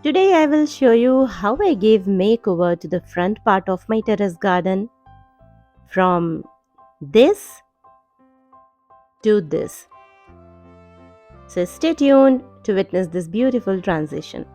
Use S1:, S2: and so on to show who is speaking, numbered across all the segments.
S1: Today I will show you how I gave makeover to the front part of my terrace garden from this to this. So stay tuned to witness this beautiful transition.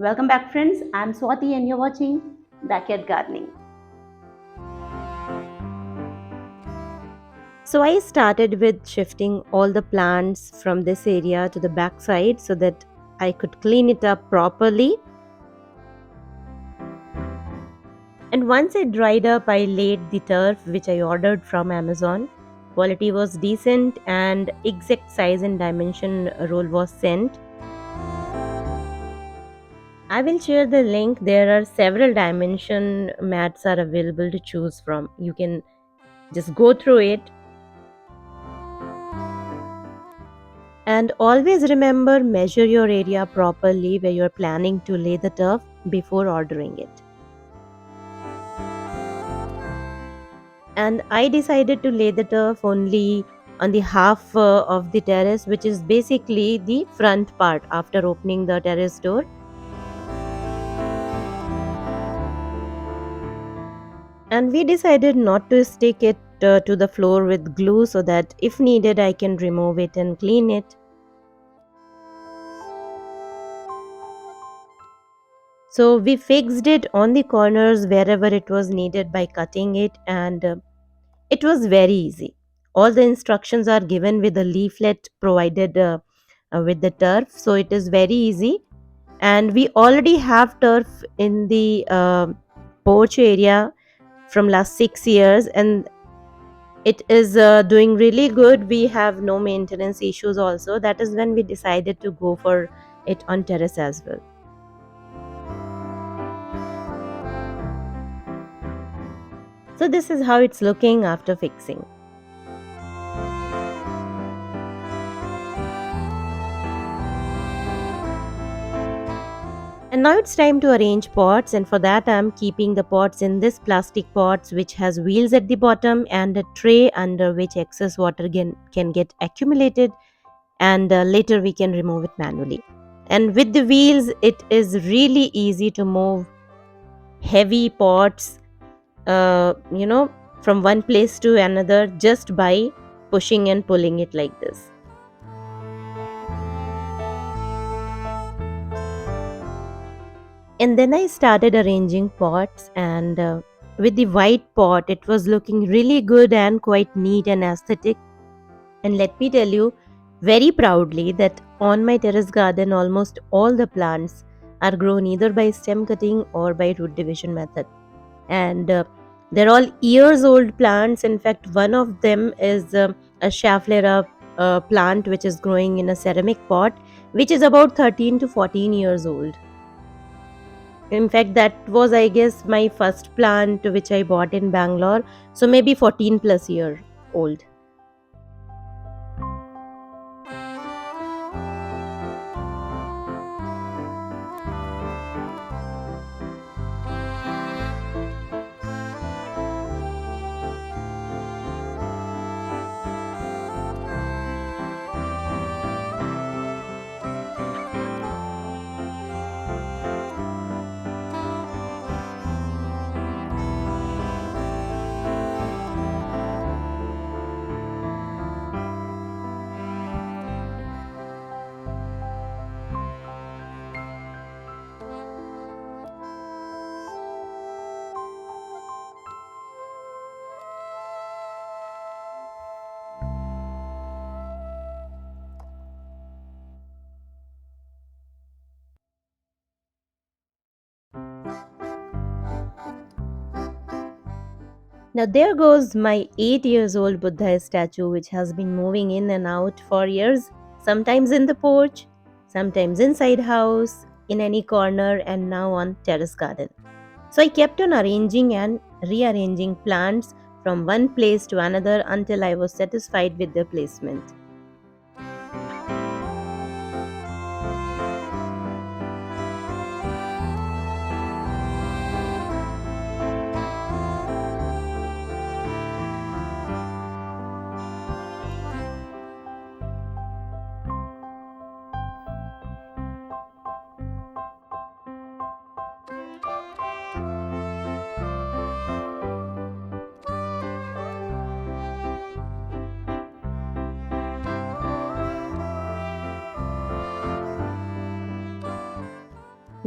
S1: Welcome back friends, I'm Swati and you're watching Backyard Gardening. So I started with shifting all the plants from this area to the back side so that I could clean it up properly. And once it dried up, I laid the turf which I ordered from Amazon. Quality was decent and exact size and dimension roll was sent. I will share the link. There are several dimension mats are available to choose from. You can just go through it. And always remember, measure your area properly where you're planning to lay the turf before ordering it. And I decided to lay the turf only on the half of the terrace, which is basically the front part after opening the terrace door. And we decided not to stick it to the floor with glue so that if needed I can remove it and clean it. So we fixed it on the corners wherever it was needed by cutting it, and it was very easy. All the instructions are given with a leaflet provided with the turf, so it is very easy. And we already have turf in the porch area from last 6 years, and it is doing really good. We have no maintenance issues also. That is when we decided to go for it on terrace as well. So this is how it's looking after fixing. And now it's time to arrange pots, and for that I'm keeping the pots in this plastic pots which has wheels at the bottom and a tray under which excess water can get accumulated, and later we can remove it manually. And with the wheels it is really easy to move heavy pots uh, you know from one place to another just by pushing and pulling it like this. And then I started arranging pots, and with the white pot, it was looking really good and quite neat and aesthetic. And let me tell you very proudly that on my terrace garden, almost all the plants are grown either by stem cutting or by root division method. And they're all years old plants. In fact, one of them is a Schaflera plant which is growing in a ceramic pot, which is about 13 to 14 years old. In fact, that was, I guess, my first plant which I bought in Bangalore. So maybe 14 plus year old. Now there goes my 8 years old Buddha statue which has been moving in and out for years, sometimes in the porch, sometimes inside house, in any corner, and now on terrace garden. So I kept on arranging and rearranging plants from one place to another until I was satisfied with their placement.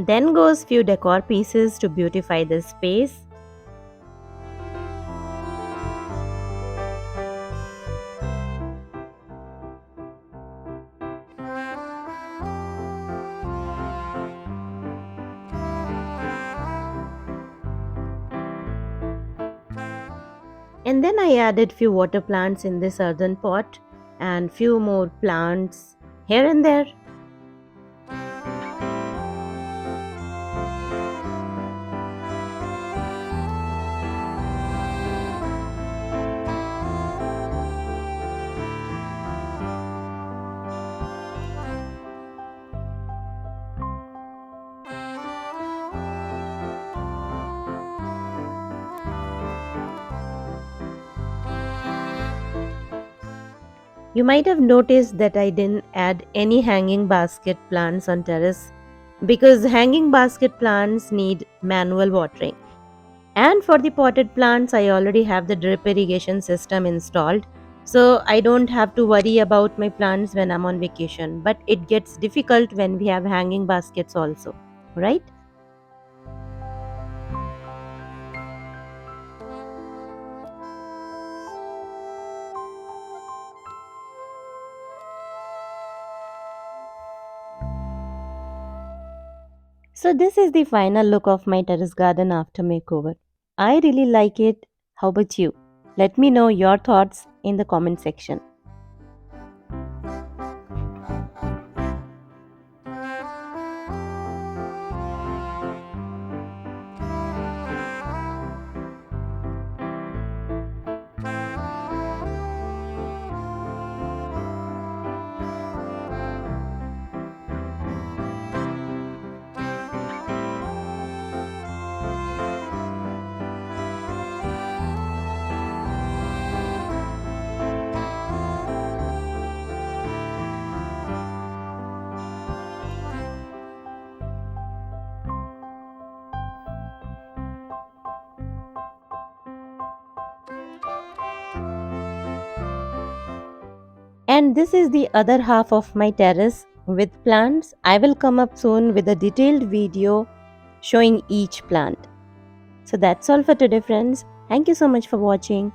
S1: Then goes few decor pieces to beautify the space. And then I added few water plants in this earthen pot and few more plants here and there. You might have noticed that I didn't add any hanging basket plants on terrace because hanging basket plants need manual watering. And for the potted plants, I already have the drip irrigation system installed. So I don't have to worry about my plants when I'm on vacation. But it gets difficult when we have hanging baskets also, right? So this is the final look of my terrace garden after makeover. I really like it. How about you? Let me know your thoughts in the comment section. And this is the other half of my terrace with plants. I will come up soon with a detailed video showing each plant. So that's all for today, friends. Thank you so much for watching.